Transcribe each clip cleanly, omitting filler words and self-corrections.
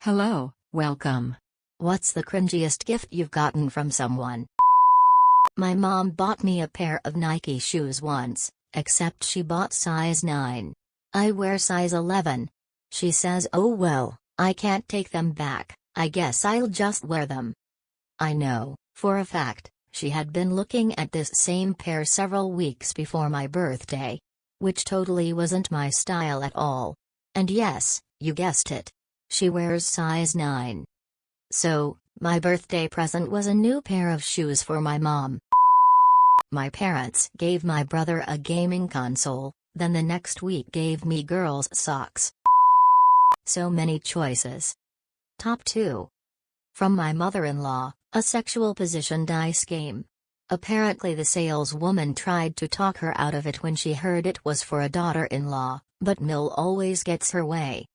Hello, welcome. What's the cringiest gift you've gotten from someone? My mom bought me a pair of Nike shoes once, except she bought size 9. I wear size 11. She says, "Oh well, I can't take them back, I guess I'll just wear them." I know, for a fact, she had been looking at this same pair several weeks before my birthday. Which totally wasn't my style at all. And yes, you guessed it. She wears size 9. So, my birthday present was a new pair of shoes for my mom. My parents gave my brother a gaming console, then the next week gave me girls' socks. So many choices. Top 2. From my mother-in-law, a sexual position dice game. Apparently the saleswoman tried to talk her out of it when she heard it was for a daughter-in-law, but Mill always gets her way.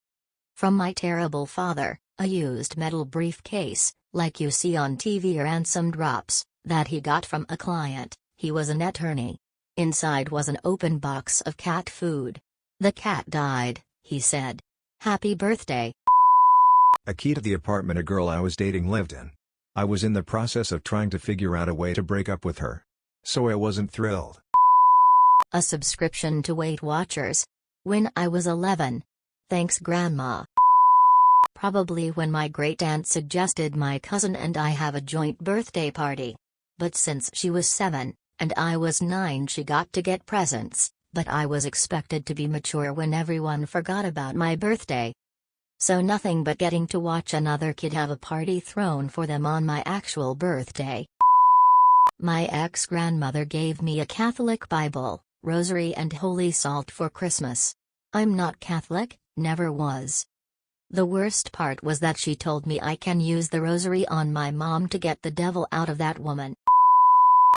From my terrible father, a used metal briefcase, like you see on TV or ransom drops, that he got from a client. He was an attorney. Inside was an open box of cat food. "The cat died," he said. "Happy birthday." A key to the apartment a girl I was dating lived in. I was in the process of trying to figure out a way to break up with her. So I wasn't thrilled. A subscription to Weight Watchers. When I was 11. Thanks Grandma. Probably when my great-aunt suggested my cousin and I have a joint birthday party. But since she was 7, and I was 9 she got to get presents, but I was expected to be mature when everyone forgot about my birthday. So nothing but getting to watch another kid have a party thrown for them on my actual birthday. My ex-grandmother gave me a Catholic Bible, rosary and holy salt for Christmas. I'm not Catholic, never was. The worst part was that she told me I can use the rosary on my mom to get the devil out of that woman.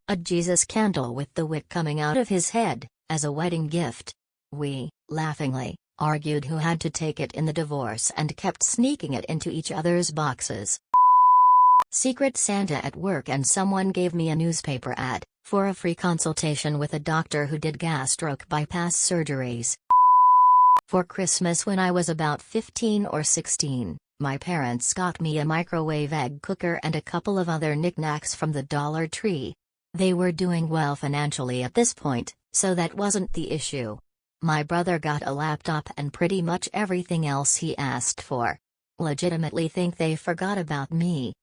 A Jesus candle with the wick coming out of his head, as a wedding gift. We, laughingly, argued who had to take it in the divorce and kept sneaking it into each other's boxes. Secret Santa at work and someone gave me a newspaper ad, for a free consultation with a doctor who did gastric bypass surgeries. For Christmas when I was about 15 or 16, my parents got me a microwave egg cooker and a couple of other knickknacks from the Dollar Tree. They were doing well financially at this point, so that wasn't the issue. My brother got a laptop and pretty much everything else he asked for. Legitimately think they forgot about me.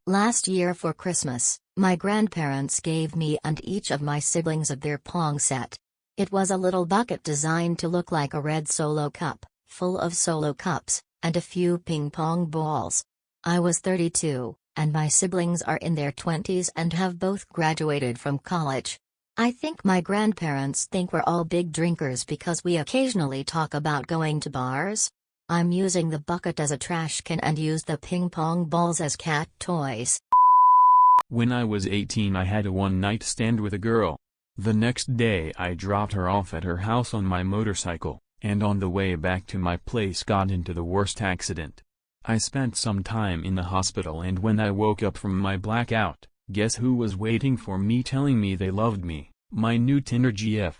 Last year for Christmas, my grandparents gave me and each of my siblings a beer pong set. It was a little bucket designed to look like a red Solo cup, full of Solo cups, and a few ping pong balls. I was 32, and my siblings are in their 20s and have both graduated from college. I think my grandparents think we're all big drinkers because we occasionally talk about going to bars. I'm using the bucket as a trash can and use the ping pong balls as cat toys. When I was 18 I had a one-night stand with a girl. The next day I dropped her off at her house on my motorcycle, and on the way back to my place got into the worst accident. I spent some time in the hospital and when I woke up from my blackout, guess who was waiting for me telling me they loved me? My new Tinder GF.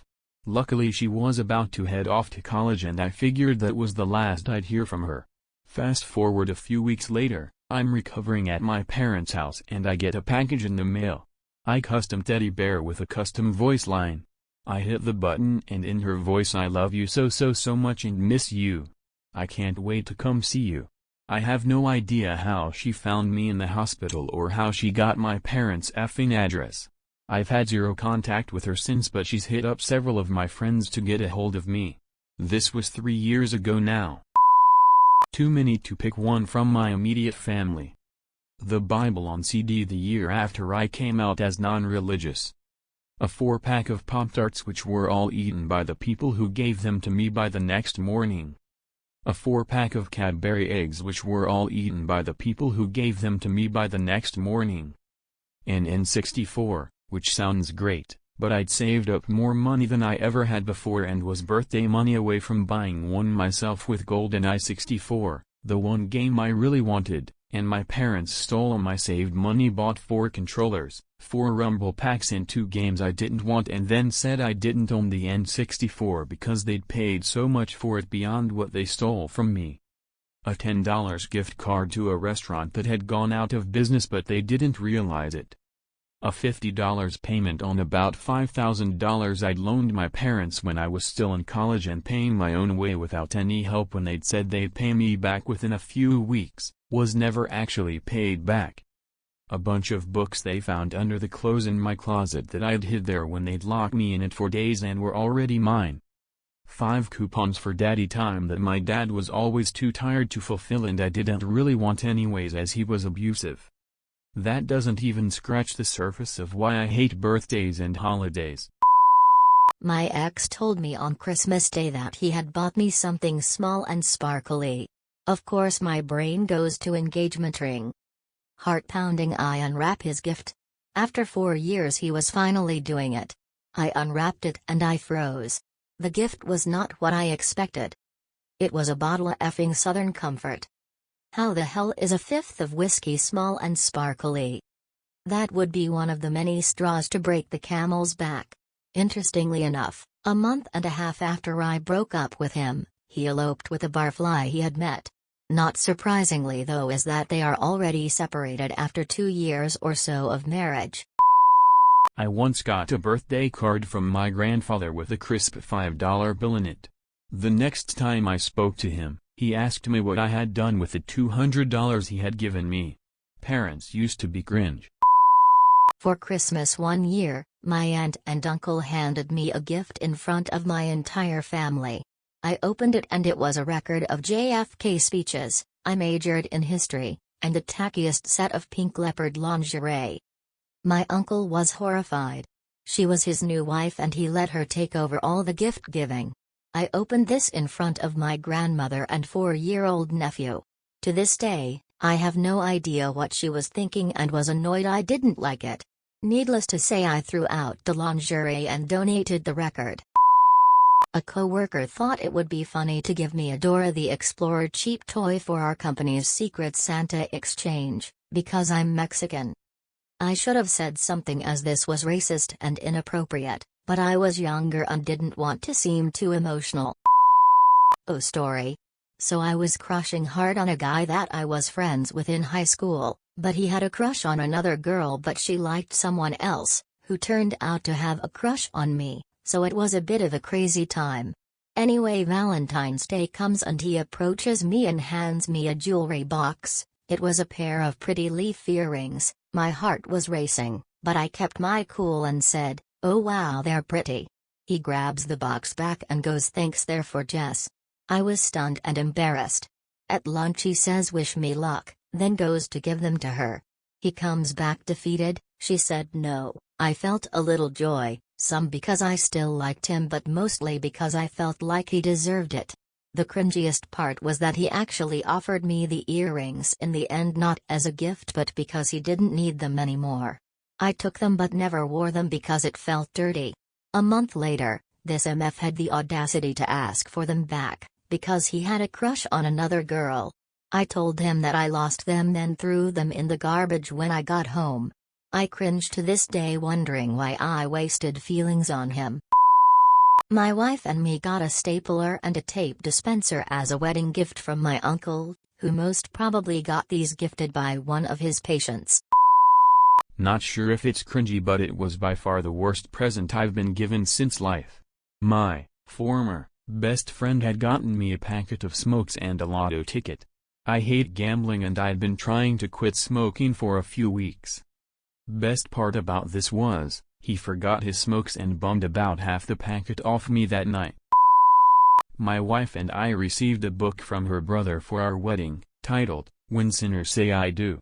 Luckily she was about to head off to college and I figured that was the last I'd hear from her. Fast forward a few weeks later, I'm recovering at my parents' house and I get a package in the mail. A custom teddy bear with a custom voice line. I hit the button and in her voice "I love you so much and miss you. I can't wait to come see you." I have no idea how she found me in the hospital or how she got my parents' effing address. I've had zero contact with her since but she's hit up several of my friends to get a hold of me. This was 3 years ago now. Too many to pick one from my immediate family. The Bible on CD the year after I came out as non-religious. A 4-pack of Pop-Tarts which were all eaten by the people who gave them to me by the next morning. A 4-pack of Cadbury eggs which were all eaten by the people who gave them to me by the next morning. An N64, which sounds great, but I'd saved up more money than I ever had before and was birthday money away from buying one myself with GoldenEye 64, the one game I really wanted. And my parents stole all my saved money, bought 4 controllers, 4 Rumble packs and 2 games I didn't want and then said I didn't own the N64 because they'd paid so much for it beyond what they stole from me. A $10 gift card to a restaurant that had gone out of business but they didn't realize it. A $50 payment on about $5,000 I'd loaned my parents when I was still in college and paying my own way without any help when they'd said they'd pay me back within a few weeks, was never actually paid back. A bunch of books they found under the clothes in my closet that I'd hid there when they'd locked me in it for days and were already mine. 5 coupons for daddy time that my dad was always too tired to fulfill and I didn't really want anyways as he was abusive. That doesn't even scratch the surface of why I hate birthdays and holidays. My ex told me on Christmas Day that he had bought me something small and sparkly. Of course my brain goes to engagement ring. Heart-pounding, I unwrap his gift. After 4 years he was finally doing it. I unwrapped it and I froze. The gift was not what I expected. It was a bottle of effing Southern Comfort. How the hell is a fifth of whiskey small and sparkly? That would be one of the many straws to break the camel's back. Interestingly enough, a month and a half after I broke up with him, he eloped with a barfly he had met. Not surprisingly though is that they are already separated after 2 years or so of marriage. I once got a birthday card from my grandfather with a crisp $5 bill in it. The next time I spoke to him, he asked me what I had done with the $200 he had given me. Parents used to be cringe. For Christmas one year, my aunt and uncle handed me a gift in front of my entire family. I opened it and it was a record of JFK speeches. I majored in history, and the tackiest set of pink leopard lingerie. My uncle was horrified. She was his new wife and he let her take over all the gift giving. I opened this in front of my grandmother and 4-year-old nephew. To this day, I have no idea what she was thinking and was annoyed I didn't like it. Needless to say, I threw out the lingerie and donated the record. A coworker thought it would be funny to give me a Dora the Explorer cheap toy for our company's Secret Santa exchange, because I'm Mexican. I should have said something as this was racist and inappropriate, but I was younger and didn't want to seem too emotional. Oh, story. So I was crushing hard on a guy that I was friends with in high school, but he had a crush on another girl but she liked someone else, who turned out to have a crush on me, so it was a bit of a crazy time. Anyway, Valentine's Day comes and he approaches me and hands me a jewelry box. It was a pair of pretty leaf earrings. My heart was racing, but I kept my cool and said, "Oh wow, they're pretty." He grabs the box back and goes, "Thanks, they're for Jess." I was stunned and embarrassed. At lunch he says, "Wish me luck," then goes to give them to her. He comes back defeated. She said no. I felt a little joy, some because I still liked him but mostly because I felt like he deserved it. The cringiest part was that he actually offered me the earrings in the end, not as a gift but because he didn't need them anymore. I took them but never wore them because it felt dirty. A month later, this MF had the audacity to ask for them back, because he had a crush on another girl. I told him that I lost them then threw them in the garbage when I got home. I cringe to this day wondering why I wasted feelings on him. My wife and me got a stapler and a tape dispenser as a wedding gift from my uncle, who most probably got these gifted by one of his patients. Not sure if it's cringy, but it was by far the worst present I've been given since life. My former best friend had gotten me a packet of smokes and a lotto ticket. I hate gambling and I'd been trying to quit smoking for a few weeks. Best part about this was, he forgot his smokes and bummed about half the packet off me that night. My wife and I received a book from her brother for our wedding, titled, "When Sinners Say I Do."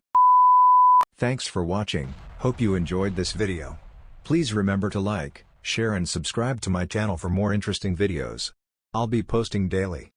Thanks for watching. Hope you enjoyed this video. Please remember to like, share and subscribe to my channel for more interesting videos. I'll be posting daily.